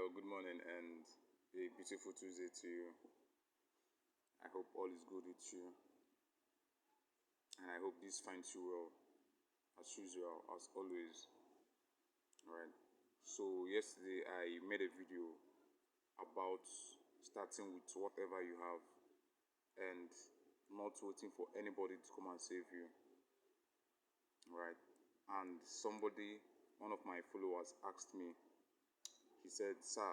Good morning and a beautiful Tuesday to you. I hope all is good with you, and I hope this finds you well, as usual, as always. Alright. So, yesterday I made a video about starting with whatever you have and not waiting for anybody to come and save you. Right. And one of my followers, asked me, he said, "Sir,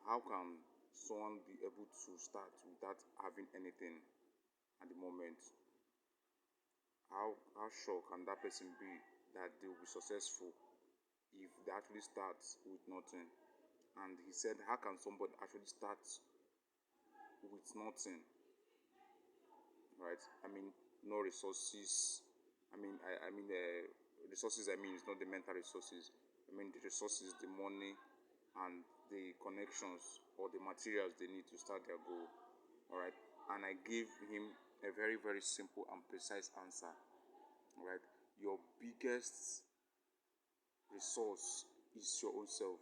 how can someone be able to start without having anything at the moment? How sure can that person be that they will be successful if they actually start with nothing?" And he said, "How can somebody actually start with nothing? Right? I mean, no resources. Resources. I mean, it's not the mental resources. I mean, the resources, the money, and the connections or the materials they need to start their goal." All right. And I gave him a very, very simple and precise answer. All right. Your biggest resource is your own self.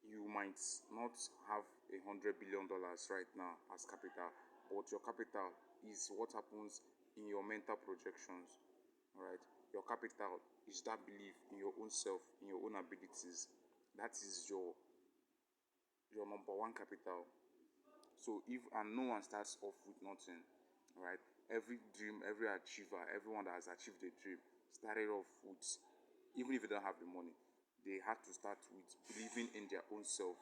You might not have $100 billion right now as capital, but your capital is what happens in your mental projections. All right. Your capital is that belief in your own self, in your own abilities. That is your number one capital. So if and no one starts off with nothing, right? Every dream, every achiever, everyone that has achieved a dream started off with, even if they don't have the money, they had to start with believing in their own self,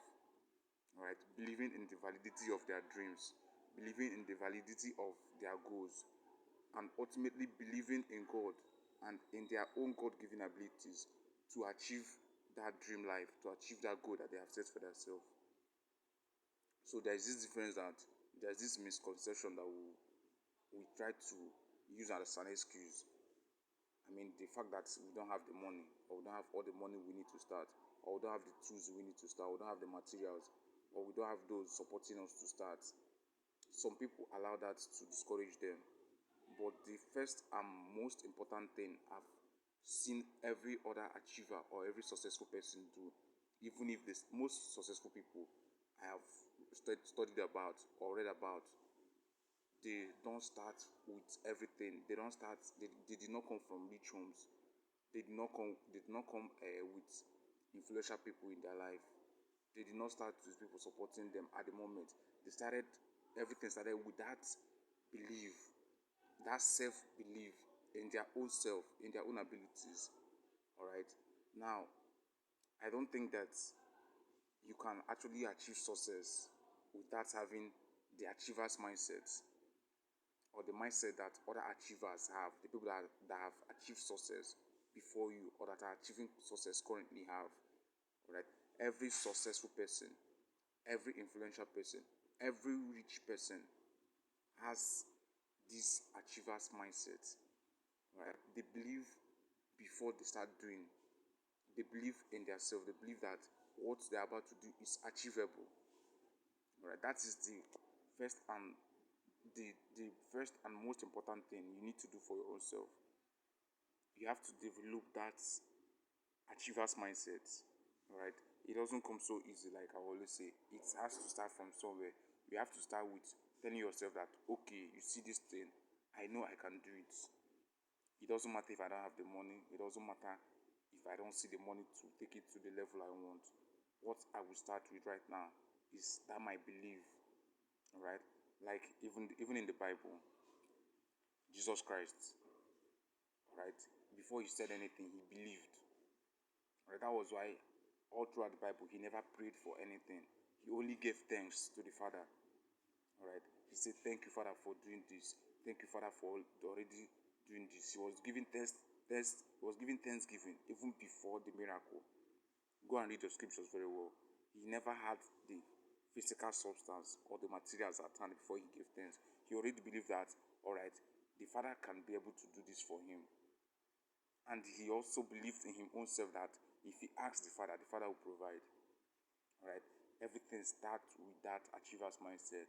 right? Believing in the validity of their dreams, believing in the validity of their goals, and ultimately believing in God and in their own God-given abilities to achieve that dream life, to achieve that goal that they have set for themselves. So there's this difference that there's this misconception that we try to use as an excuse. I mean, the fact that we don't have the money, or we don't have all the money we need to start, or we don't have the tools we need to start, we don't have the materials, or we don't have those supporting us to start. Some people allow that to discourage them. But the first and most important thing I've seen every other achiever or every successful person do, even if the most successful people I have studied about or read about, they don't start with everything. They don't start. They did not come from rich homes. They did not come. With influential people in their life. They did not start with people supporting them at the moment. Everything started with that belief, that self-belief in their own self, in their own abilities. All right. Now, I don't think that you can actually achieve success without having the achiever's mindset, or the mindset that other achievers have, the people that have achieved success before you or that are achieving success currently have. Right? Every successful person, every influential person, every rich person has this achiever's mindset. Right? They believe before they start doing. They believe in themselves. They believe that what they're about to do is achievable. Right? That is first and the first and most important thing you need to do for your own self. You have to develop that achiever's mindset. Right? It doesn't come so easy, like I always say. It has to start from somewhere. You have to start with telling yourself that, okay, you see this thing, I know I can do it. It doesn't matter if I don't have the money. It doesn't matter if I don't see the money to take it to the level I want. What I will start with right now is that my belief. Right? Like even in the Bible, Jesus Christ, right? Before he said anything, he believed. Right? That was why all throughout the Bible he never prayed for anything. He only gave thanks to the Father. All right. He said, "Thank you, Father, for doing this. Thank you, Father, for already doing this." He was giving thanksgiving even before the miracle. Go and read the scriptures very well. He never had the physical substance or the materials at hand before he gave thanks. He already believed that, all right, the Father can be able to do this for him. And he also believed in his own self that if he asks the Father will provide. All right. Everything starts with that achiever's mindset.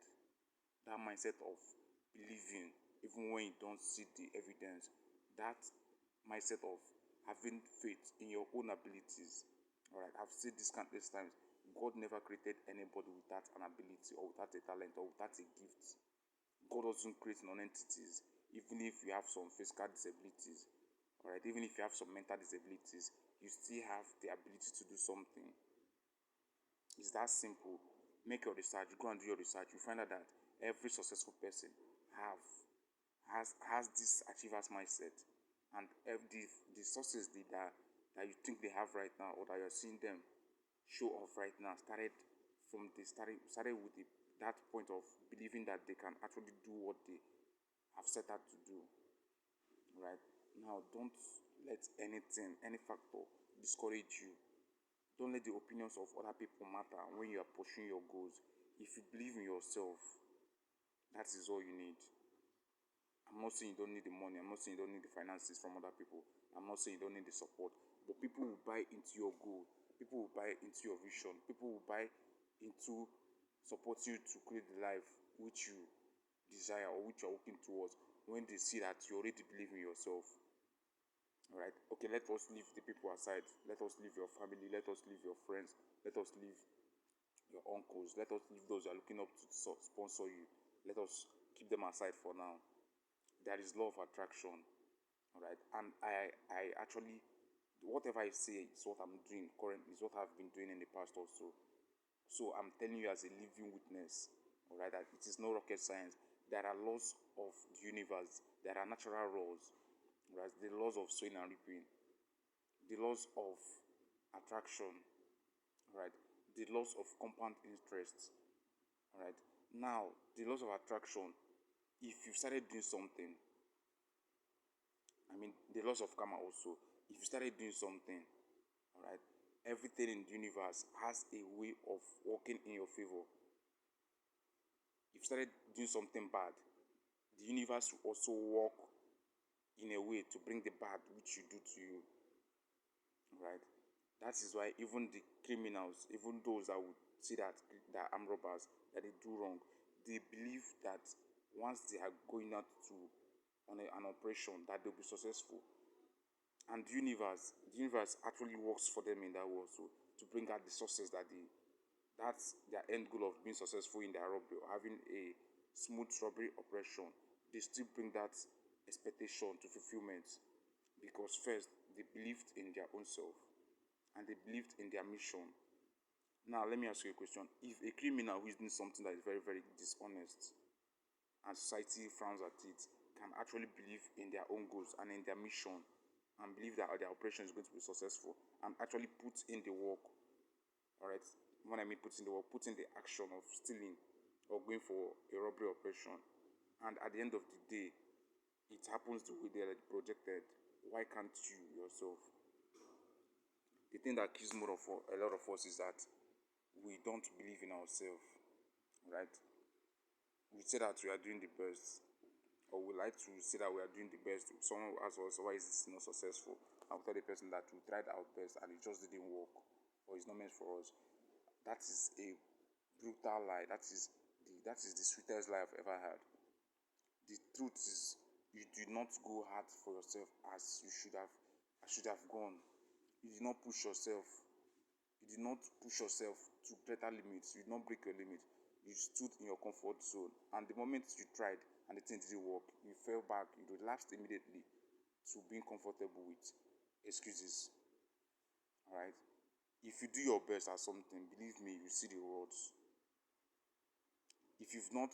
That mindset of believing even when you don't see the evidence. That mindset of having faith in your own abilities. All right, I've said this countless times. God never created anybody without an ability or without a talent or without a gift. God doesn't create non-entities, even if you have some physical disabilities. All right, even if you have some mental disabilities, you still have the ability to do something. It's that simple. Make your research, go and do your research. You find out that every successful person have has this achievers mindset, and the sources that you think they have right now, or that you're seeing them show off right now, started with that point of believing that they can actually do what they have set out to do. Right now, don't let any factor discourage you. Don't let the opinions of other people matter when you are pursuing your goals. If you believe in yourself, that is all you need. I'm not saying you don't need the money. I'm not saying you don't need the finances from other people. I'm not saying you don't need the support. But people will buy into your goal. People will buy into your vision. People will buy into supporting you to create the life which you desire or which you're working towards when they see that you already believe in yourself. All right. Okay, let us leave the people aside. Let us leave your family. Let us leave your friends. Let us leave your uncles. Let us leave those who are looking up to sponsor you. Let us keep them aside for now. There is law of attraction. All right. And I actually, whatever I say is what I'm doing currently, is what I've been doing in the past also. So I'm telling you as a living witness, all right, that it is no rocket science. There are laws of the universe. There are natural laws, right? The laws of sowing and reaping, the laws of attraction, right? The laws of compound interest, all right? Now, the laws of attraction, if you started doing something, the laws of karma also, if you started doing something, all right, everything in the universe has a way of working in your favor. If you started doing something bad, the universe will also work in a way to bring the bad which you do to you. Right? That is why even the criminals, even those that would see that armed robbers, that they do wrong, they believe that once they are going out on an operation, that they'll be successful. And the universe actually works for them in that way also, to bring out the success that's their end goal of being successful in their robbery or having a smooth robbery operation. They still bring that expectation to fulfillment, because first they believed in their own self and they believed in their mission. Now let me ask you a question. If a criminal who is doing something that is very, very dishonest and society frowns at it can actually believe in their own goals and in their mission, and believe that their operation is going to be successful, and actually put in the work, all right, when I mean put in the work, put in the action of stealing or going for a robbery operation, and at the end of the day it happens the way they are projected, why can't you yourself? The thing that kills a lot of us is that we don't believe in ourselves, right? We say that we are doing the best, or we like to say that we are doing the best. Someone will ask us, why is this not successful? And we tell the person that we tried our best and it just didn't work, or it's not meant for us. That is a brutal lie. That is the sweetest lie I've ever had. The truth is, you did not go hard for yourself as you should have gone. You did not push yourself. You did not push yourself to greater limits. You did not break your limit. You stood in your comfort zone. And the moment you tried and the thing didn't work, you fell back. You relapsed immediately to being comfortable with excuses. Alright? If you do your best at something, believe me, you see the rewards. If you're not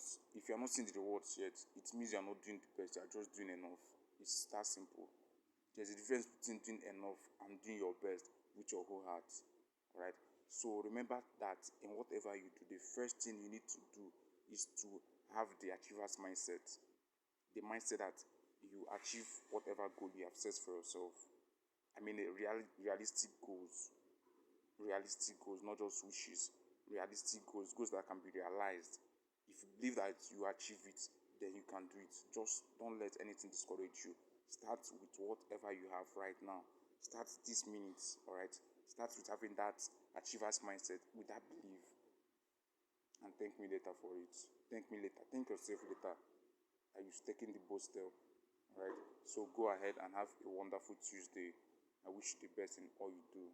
seeing the rewards yet, it means you're not doing the best, you're just doing enough. It's that simple. There's a difference between doing enough and doing your best with your whole heart. Right? So remember that in whatever you do, the first thing you need to do is to have the achiever's mindset. The mindset that you achieve whatever goal you have set for yourself. Realistic goals. Realistic goals, not just wishes. Realistic goals that can be realized. If you believe that you achieve it, then you can do it. Just don't let anything discourage you. Start with whatever you have right now. Start this minute, alright? Start with having that achiever's mindset, with that belief. And thank me later for it. Thank me later. Thank yourself later that you've taken the bold step. Alright? So go ahead and have a wonderful Tuesday. I wish you the best in all you do.